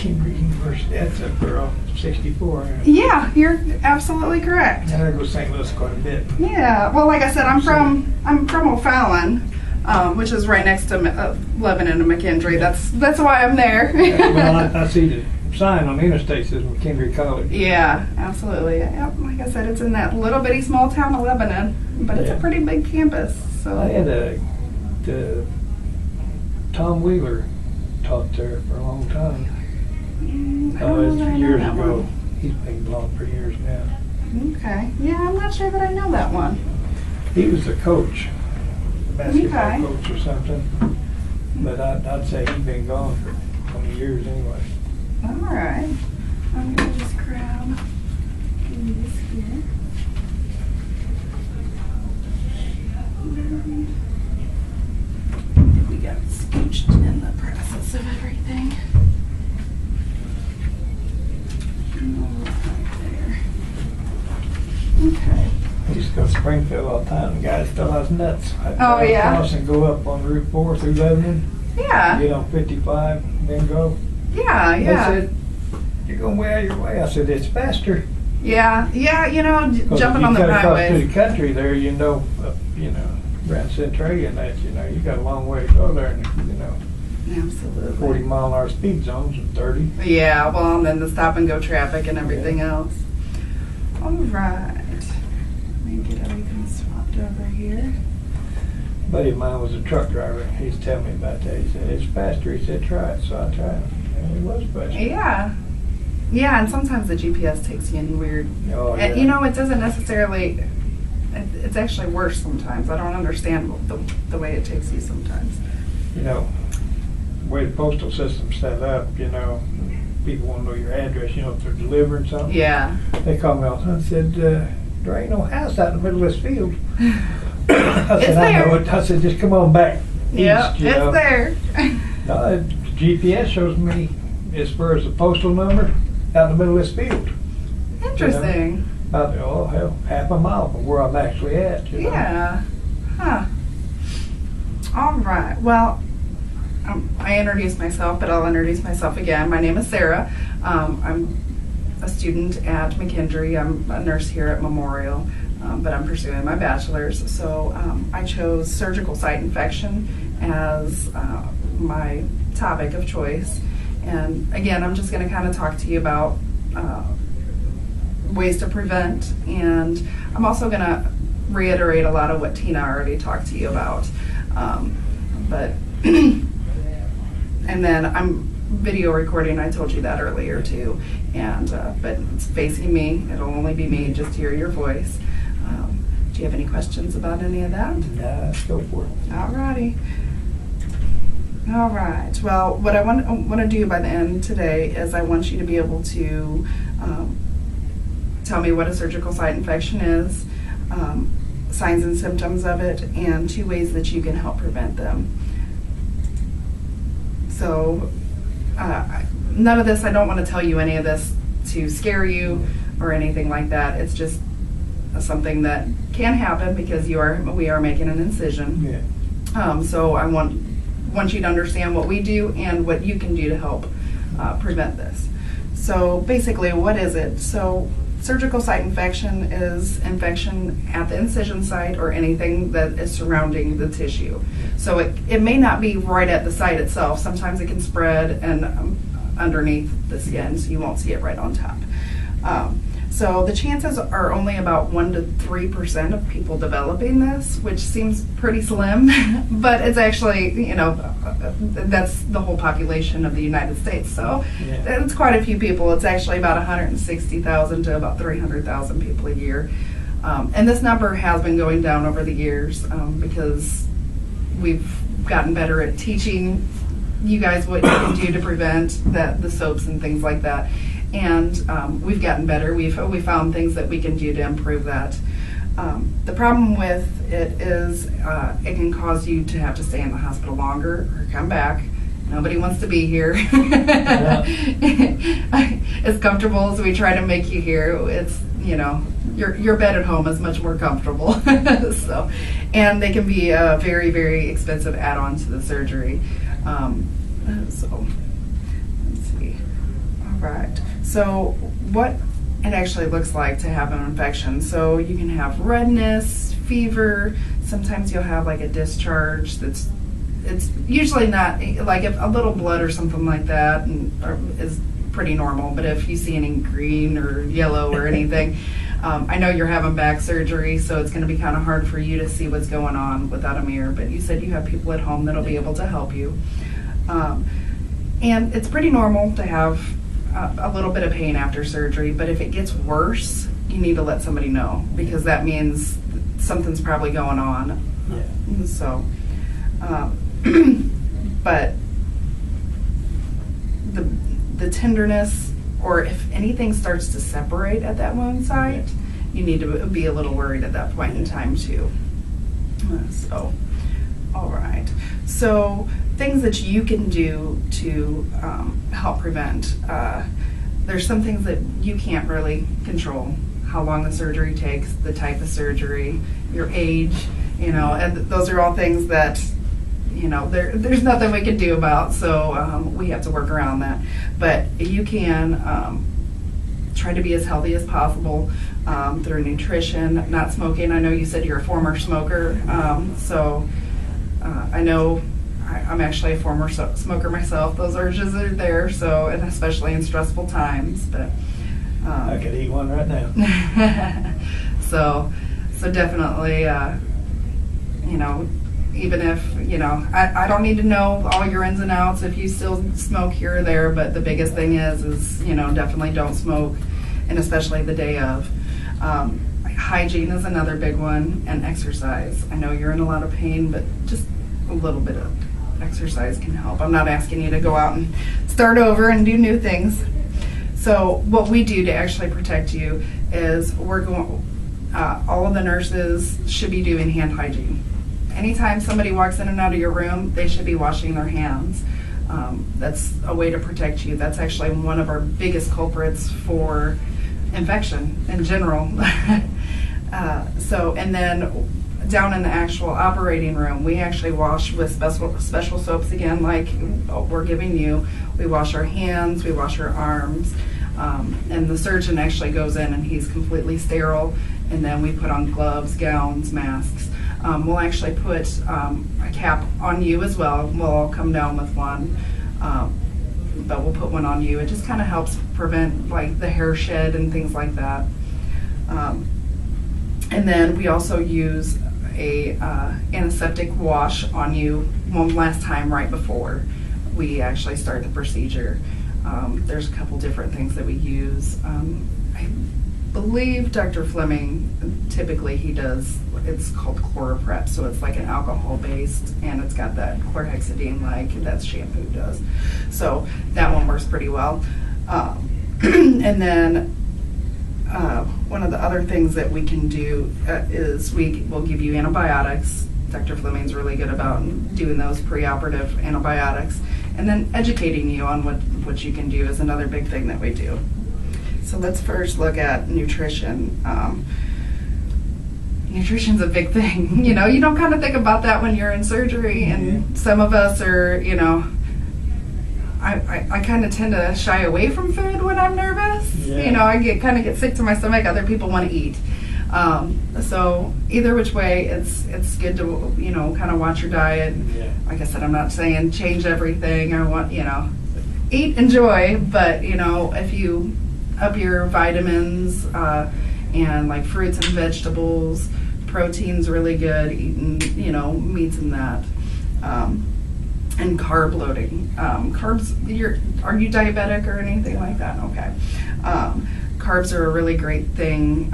McKendree University. That's up there off 64. Yeah, you're absolutely correct. I go to St. Louis quite a bit. Yeah, well, like I said, I'm from O'Fallon, which is right next to Lebanon and McKendree. That's why I'm there. Well, I see the sign on the interstate says McKendree College. Yeah, absolutely. Yep, like I said, it's in that little bitty small town of Lebanon, but it's a pretty big campus. So I had Tom Wheeler taught there for a long time. It's years ago. He's been gone for years now. Okay. Yeah, I'm not sure that I know that one. He was the coach, the basketball coach or something. But I'd say he's been gone for 20 years anyway. All right. I'm going to just grab these here. We got scooched in the process of everything. Right there. Okay. I used to go to Springfield all the time. The guys still has nuts. I'd drive across and go up on Route 4 through Lebanon. Yeah. Get on 55, then go. Yeah, They yeah. said, "You're going way out of your way." I said, "It's faster." Yeah, you know, jumping on the highway. You cut across highways. to the country there, around Centralia, and that, you got a long way to go there, and Absolutely. 40-mile-an-hour speed zones and 30. Yeah, well, and then the stop and go traffic and everything else. All right. Let me get everything swapped over here. A buddy of mine was a truck driver. He's telling me about that. He said, "It's faster." He said, "Try it." So I tried it. And it was faster. Yeah. Yeah, and sometimes the GPS takes you in weird. Oh, yeah. And, it doesn't necessarily. It's actually worse sometimes. I don't understand the way it takes you sometimes. The way the postal system's set up, people want to know your address, if they're delivering something. Yeah. They called me all the time and said, "There ain't no house out in the middle of this field." I It's said, "I know there. it." I said, "Just come on back Yeah, east, it's there. No, the GPS shows me as far as the postal number out in the middle of this field. Interesting. About, half a mile from where I'm actually at. Yeah. Huh. All right. Well, I introduced myself, but I'll introduce myself again. My name is Sarah. I'm a student at McKendree. I'm a nurse here at Memorial, but I'm pursuing my bachelor's. So I chose surgical site infection as my topic of choice. And again, I'm just going to kind of talk to you about ways to prevent, and I'm also going to reiterate a lot of what Tina already talked to you about. And then I'm video recording. I told you that earlier too. And but it's facing me. It'll only be me. Just hear your voice. Do you have any questions about any of that? Nah, let's go for it. Alrighty. All right. Well, what I want to do by the end today is I want you to be able to tell me what a surgical site infection is, signs and symptoms of it, and 2 ways that you can help prevent them. So none of this, I don't want to tell you any of this to scare you or anything like that. It's just something that can happen because we are making an incision. Yeah. So I want you to understand what we do and what you can do to help prevent this. So basically, what is it? So surgical site infection is infection at the incision site or anything that is surrounding the tissue. So it may not be right at the site itself. Sometimes it can spread and underneath the skin, so you won't see it right on top. So the chances are only about 1 to 3% of people developing this, which seems pretty slim, but it's actually, that's the whole population of the United States. So it's quite a few people. It's actually about 160,000 to about 300,000 people a year. And this number has been going down over the years because we've gotten better at teaching you guys what you can do to prevent the soaps and things like that. And we've gotten better. We found things that we can do to improve that. The problem with it is it can cause you to have to stay in the hospital longer or come back. Nobody wants to be here. As comfortable as we try to make you here, it's, your bed at home is much more comfortable. So, and they can be a very, very expensive add-on to the surgery. So let's see. Correct. So what it actually looks like to have an infection. So you can have redness, fever. Sometimes you'll have like a discharge it's usually not, like if a little blood or something like that is pretty normal, but if you see any green or yellow or anything, I know you're having back surgery, so it's going to be kind of hard for you to see what's going on without a mirror, but you said you have people at home that'll be able to help you. And it's pretty normal to have a little bit of pain after surgery, but if it gets worse, you need to let somebody know, because that means something's probably going on. Yeah. So, but the tenderness, or if anything starts to separate at that wound site, you need to be a little worried at that point in time too. So, all right. So things that you can do to help prevent. There's some things that you can't really control. How long the surgery takes, the type of surgery, your age, and those are all things that, there's nothing we can do about, so we have to work around that. But you can try to be as healthy as possible through nutrition, not smoking. I know you said you're a former smoker, so I know I'm actually a former smoker myself. Those urges are there, so, and especially in stressful times. But I could eat one right now. so definitely, even if, I don't need to know all your ins and outs if you still smoke here or there, but the biggest thing is definitely don't smoke, and especially the day of. Hygiene is another big one, and exercise. I know you're in a lot of pain, but just a little bit of exercise can help. I'm not asking you to go out and start over and do new things. So what we do to actually protect you is all of the nurses should be doing hand hygiene. Anytime somebody walks in and out of your room, they should be washing their hands. That's a way to protect you. That's actually one of our biggest culprits for infection in general. And then down in the actual operating room, we actually wash with special soaps again, like we're giving you. We wash our hands, we wash our arms, and the surgeon actually goes in and he's completely sterile, and then we put on gloves, gowns, masks. We'll actually put a cap on you as well. We'll all come down with one, but we'll put one on you. It just kind of helps prevent like the hair shed and things like that. And then we also use a antiseptic wash on you one last time right before we actually start the procedure. There's a couple different things that we use. I believe Dr. Fleming, typically he does, it's called Chloroprep, so it's like an alcohol based, and it's got that chlorhexidine like that shampoo does. So that one works pretty well. And then one of the other things that we can do is we will give you antibiotics. Dr. Fleming's really good about doing those preoperative antibiotics. And then educating you on what you can do is another big thing that we do. So let's first look at nutrition. Nutrition's a big thing. You don't kind of think about that when you're in surgery, and some of us are, I kind of tend to shy away from food when I'm nervous. Yeah. I get sick to my stomach. Other people want to eat. So either which way, it's good to kind of watch your diet. Yeah. Like I said, I'm not saying change everything. I want eat, enjoy, but if you up your vitamins and like fruits and vegetables, protein's really good. Eating meats and that. And carb loading. Carbs, are you diabetic or anything like that? Okay. Carbs are a really great thing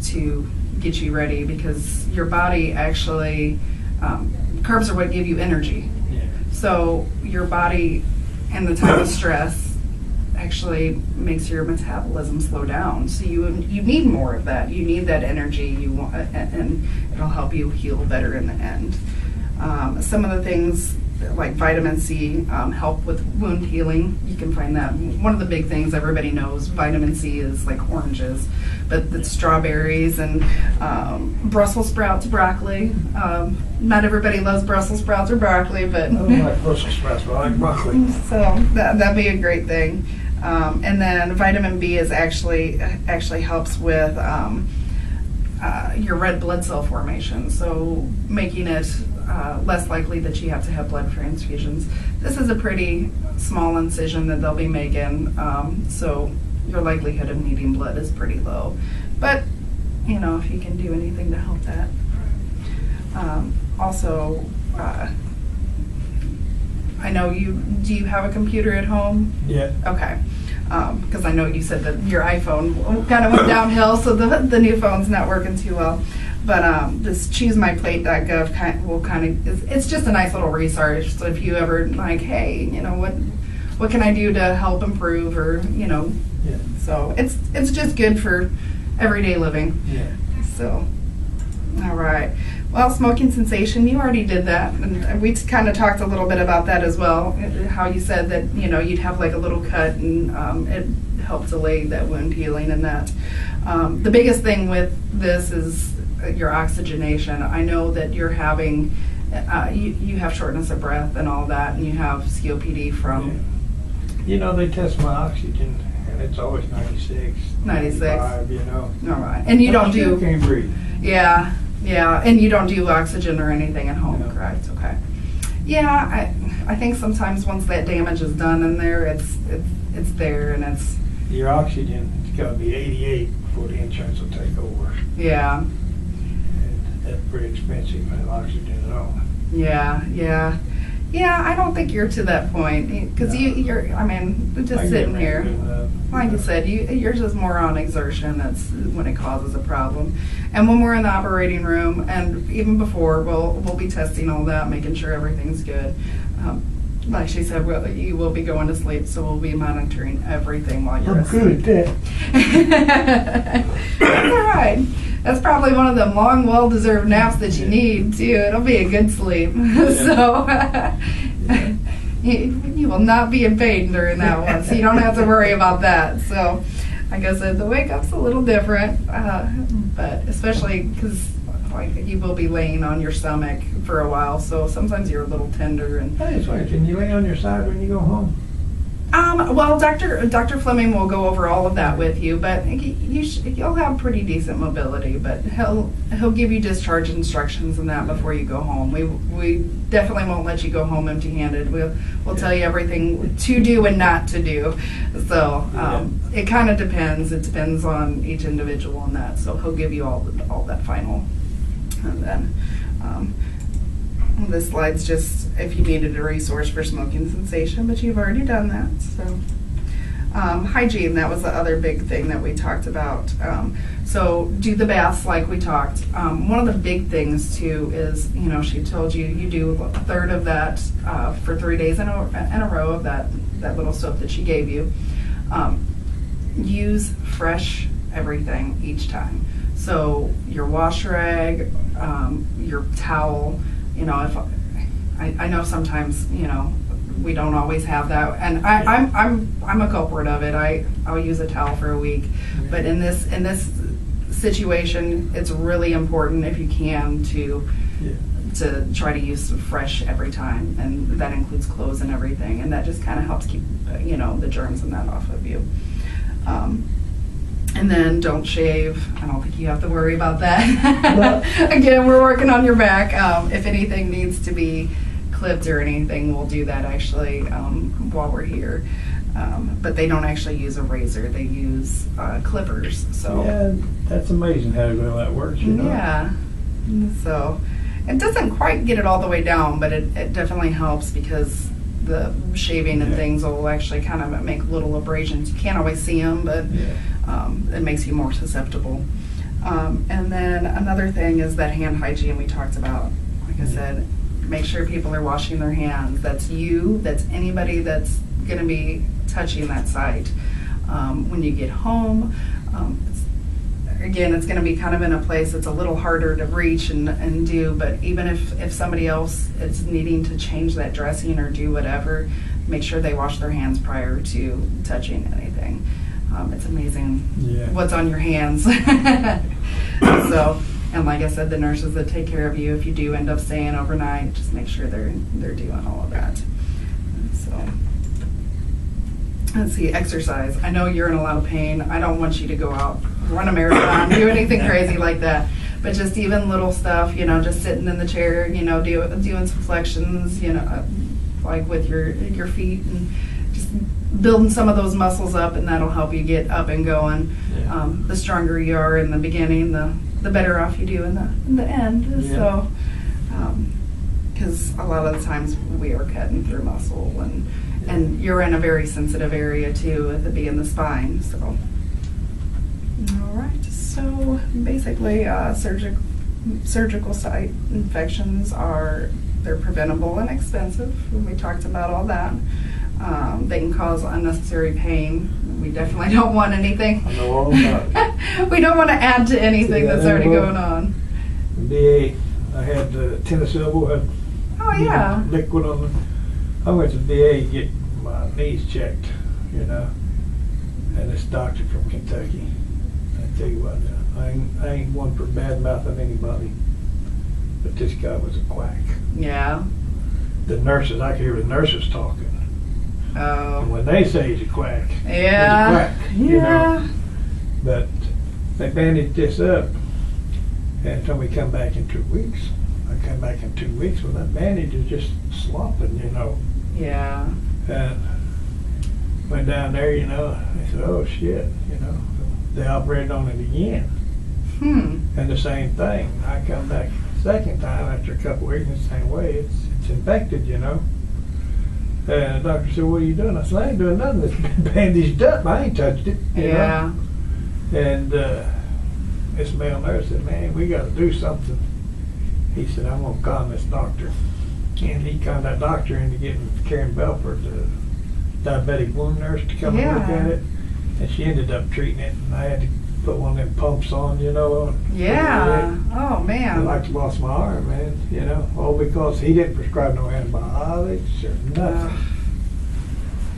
to get you ready, because your body actually, carbs are what give you energy. Yeah. So your body in the time of stress actually makes your metabolism slow down. So you need more of that. You need that energy. You want, and it'll help you heal better in the end. Some of the things like vitamin C help with wound healing. You can find that. One of the big things everybody knows, vitamin C is like oranges, but the strawberries and Brussels sprouts, broccoli. Not everybody loves Brussels sprouts or broccoli, but I don't like Brussels sprouts, but I like broccoli. So that'd be a great thing. And then vitamin B is actually helps with your red blood cell formation, so making it less likely that you have to have blood transfusions. This is a pretty small incision that they'll be making, so your likelihood of needing blood is pretty low. But, you know, if you can do anything to help that. Also, I know do you have a computer at home? Yeah. Okay. Because I know you said that your iPhone kind of went downhill, so the new phone's not working too well. But this choosemyplate.gov it's just a nice little resource. So if you ever like, hey, you know, what can I do to help improve, or you know, Yeah. so it's just good for everyday living. Yeah. So, all right. Well, smoking cessation, you already did that, and we kind of talked a little bit about that as well. How you said that, you know, you'd have like a little cut, and it helped delay that wound healing and that. The biggest thing with this is your oxygenation. I know that you're having, you have shortness of breath and all that, and you have COPD from. Yeah. You know, they test my oxygen, and it's always 96. 96. 95, you know. All right, and you don't still do. Can't breathe. Yeah, yeah, and you don't do oxygen or anything at home, No. correct? Okay. Yeah, I think sometimes once that damage is done in there, it's there, and it's. Your oxygen, it's got to be 88 before the insurance will take over. Yeah. And that's pretty expensive, that oxygen at all. Yeah, yeah. Yeah, I don't think you're to that point, because No. you're, I mean, I just can sitting get here. good enough, Like you said, yours is more on exertion. That's when it causes a problem. And when we're in the operating room, and even before, we'll be testing all that, making sure everything's good. Like she said, you will be going to sleep, so we'll be monitoring everything while you're I'm asleep. good at that. That's all right. That's probably one of them long, well-deserved naps that you need too. It'll be a good sleep. So you will not be in pain during that one, so you don't have to worry about that. So, like I said, the wake up's a little different, but especially because like you will be laying on your stomach for a while, so sometimes you're a little tender. And That's right. Can you lay on your side when you go home? well, Dr. Fleming will go over all of that with you, but you'll have pretty decent mobility. But he'll give you discharge instructions and that before you go home. We definitely won't let you go home empty-handed. We'll tell you everything to do and not to do. So it kind of depends. It depends on each individual and that. So he'll give you all that final. And then this slide's just if you needed a resource for smoking cessation, but you've already done that. So hygiene, that was the other big thing that we talked about. So do the baths like we talked. One of the big things too is, you know, she told you do a third of that for 3 days in a row of that little soap that she gave you. Use fresh everything each time. So your wash rag, your towel, you know, if I know sometimes, you know, we don't always have that, and I'm a culprit of it. I'll use a towel for a week, but in this situation, it's really important if you can to try to use fresh every time, and that includes clothes and everything, and that just kind of helps keep you know, the germs and that off of you. And then don't shave. I don't think you have to worry about that. Again, we're working on your back. If anything needs to be clipped or anything, we'll do that actually while we're here. But they don't actually use a razor. They use clippers. So yeah, that's amazing how well that works, you know. Yeah. So it doesn't quite get it all the way down, but it definitely helps because the shaving and things will actually kind of make little abrasions. You can't always see them, but it makes you more susceptible. And then another thing is that hand hygiene we talked about. Like I said, make sure people are washing their hands. That's you, that's anybody that's going to be touching that site. When you get home, it's going to be kind of in a place that's a little harder to reach and do, but even if somebody else is needing to change that dressing or do whatever, make sure they wash their hands prior to touching anything. It's amazing what's on your hands. So, and like I said, the nurses that take care of you, if you do end up staying overnight, just make sure they're doing all of that. So, Let's see, exercise. I know you're in a lot of pain. I don't want you to go out, run a marathon, do anything crazy like that. But just even little stuff, just sitting in the chair, doing some flexions, like with your feet, and just building some of those muscles up, and that'll help you get up and going. Yeah. The stronger you are in the beginning, the better off you do in the end. Yeah. So, because a lot of the times we are cutting through muscle, and you're in a very sensitive area too, at being the spine. So, all right. So basically, surgical site infections they're preventable and expensive. We talked about all that. They can cause unnecessary pain. We definitely don't want anything. I know all about it. We don't want to add to anything that's already going on. VA, I had tennis elbow, had Oh yeah. liquid on the. I went to the VA to get my knees checked, and this doctor from Kentucky. I tell you what, I ain't one for bad mouthing anybody, but this guy was a quack. Yeah. The nurses, I could hear the nurses talking. And Oh. when they say he's a quack, Yeah. he's a quack, Yeah. But they bandaged this up and told me come back in 2 weeks. I come back in 2 weeks, well, that bandage is just slopping, Yeah. And went down there, they said, oh shit, They operated on it again. And the same thing. I come back second time after a couple weeks, the same way. It's infected, And the doctor said, what are you doing? I said, I ain't doing nothing. It's been bandaged up. I ain't touched it. Yeah. And this male nurse said, man, we got to do something. He said, I'm going to con this doctor. And he conned that doctor into getting Karen Belford, the diabetic wound nurse, to come and look Yeah. at it. And she ended up treating it, and I had to put one of them pumps on, Yeah. Oh I man. like to lost my arm, man, all because he didn't prescribe no antibiotics or nothing.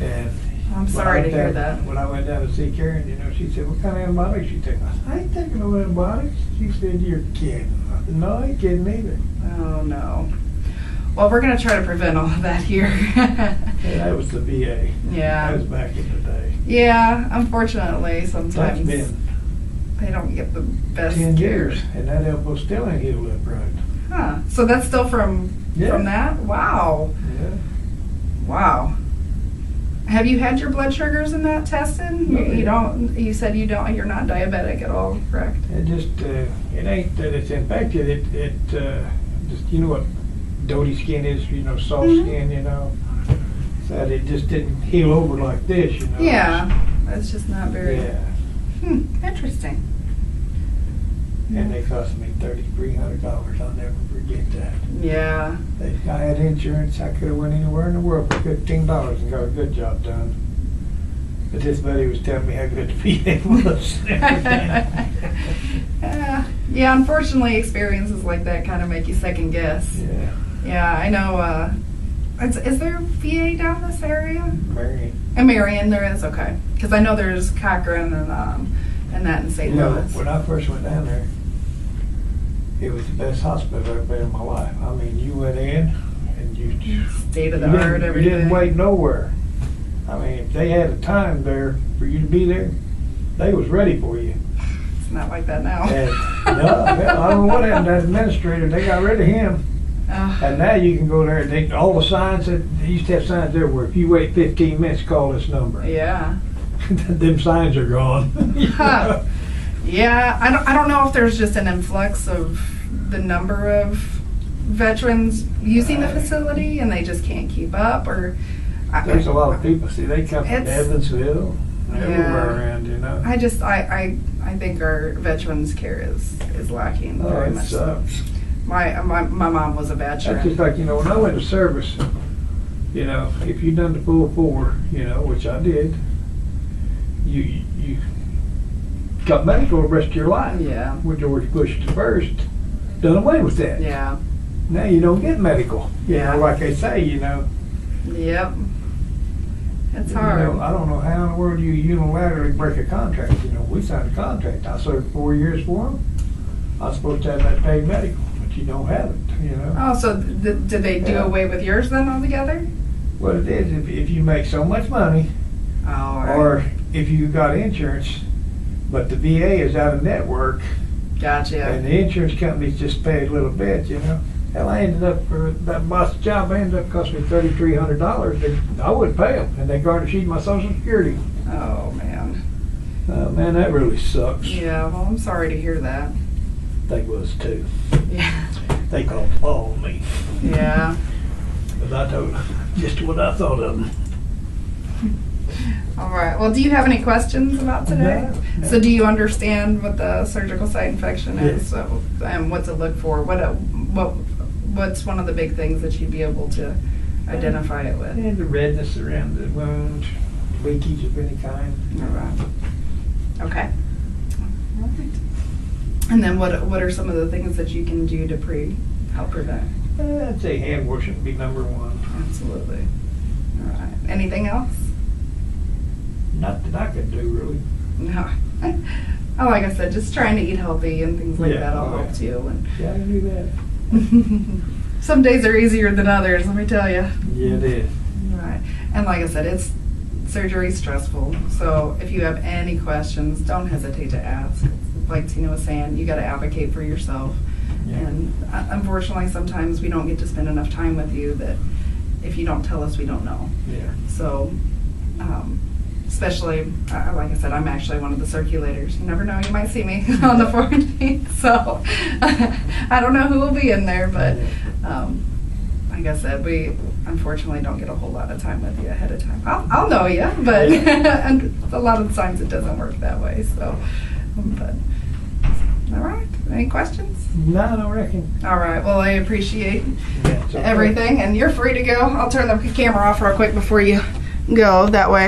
And I'm when sorry I to went hear down- that. When I went down to see Karen, she said, what kind of antibiotics you taking? I said, I ain't taking no antibiotics. She said, you're kidding. I said, no, I ain't kidding either. Oh no. Well, we're gonna try to prevent all of that here. And that was the VA. Yeah. That was back in the day. Yeah. Unfortunately, That's sometimes been they don't get the best 10 care. years, and that elbow still ain't healed up right. Huh. So that's still from Yeah. that? Wow. Yeah. Wow. Have you had your blood sugars in that tested? No, You yeah. don't. You said you're not diabetic at all, correct? It just, it ain't that it's infected. It just, what doty skin is, soft Mhm. skin, that it just didn't heal over like this, Yeah. That's just not very. Yeah. Interesting. And they cost me $3,300. I'll never forget that. Yeah. I had insurance. I could have went anywhere in the world for $15 and got a good job done. But this buddy was telling me how good the VA was. and everything. Yeah. Unfortunately, experiences like that kind of make you second guess. Yeah. Yeah, I know. Is there VA down this area? Marion. In Marion, there is. Okay, because I know there's Cochran and that in St. Louis. When I first went down there, it was the best hospital I've ever been in my life. I mean, you went in and you State of the you art, didn't- everything. You didn't wait nowhere. I mean, if they had a time there for you to be there, they was ready for you. It's not like that now. And I don't know what happened to that administrator. They got rid of him. And now you can go there. All the signs they used to have signs there where if you wait 15 minutes, call this number. Yeah. Them signs are gone. Huh. Yeah, I don't know if there's just an influx of the number of veterans using the facility and they just can't keep up, or There's a lot of people. See, they come from It's- Evansville, everywhere Yeah. around, I just I think our veterans care is lacking Oh, very it much. So. sucks. My mom was a That's just veteran. like, when I went to service, if you done the full 4, which I did, you got medical the rest of your life. Yeah. When George Bush the first done away with that. Yeah. Now you don't get medical. Yeah. Like they say, Yep. It's I hard. don't know how in the world you unilaterally break a contract. We signed a contract. I served 4 years for them. I was supposed to have that paid medical, but you don't have it, Oh, so did they do Yeah. away with yours then altogether? What it is, if you make so much money, Oh, all right. Or if you got insurance, but the VA is out of network, Gotcha. and the insurance companies just pay a little bit, you know. Hell, I ended up, for that boss job, ended up costing me $3,300. I wouldn't pay them, and they garnished my Social Security. Oh, man. Man, that really sucks. Yeah, well, I'm sorry to hear that. They was too. Yeah. They called Paul on me. Yeah. But I told them just what I thought of them. All right. Well, do you have any questions about today? No. So do you understand what the surgical site infection is? Yes. So, and what to look for? What's one of the big things that you'd be able to identify it with? And the redness around the wound, leakage of any kind. All right. Okay. All right. And then what are some of the things that you can do to help prevent? I'd say hand washing would be number one. Absolutely. All right. Anything else? Not that I could do, really. No. Oh, like I said, just trying to eat healthy and things like Yeah, that all oh, yeah. helps you. And Yeah, I can do that. some days are easier than others, let me tell you. Yeah, it is. Right. And like I said, surgery's stressful. So if you have any questions, don't hesitate to ask. Like Tina was saying, you got to advocate for yourself. Yeah. And unfortunately, sometimes we don't get to spend enough time with you that if you don't tell us, we don't know. Yeah. So, especially, like I said, I'm actually one of the circulators. You never know, you might see me on the 14th. So, I don't know who will be in there, but like I said, we unfortunately don't get a whole lot of time with you ahead of time. I'll know you, but and a lot of the times it doesn't work that way. So, but all right. Any questions? No, I don't reckon. All right. Well, I appreciate Yeah, it's okay. everything, and you're free to go. I'll turn the camera off real quick before you go. That way.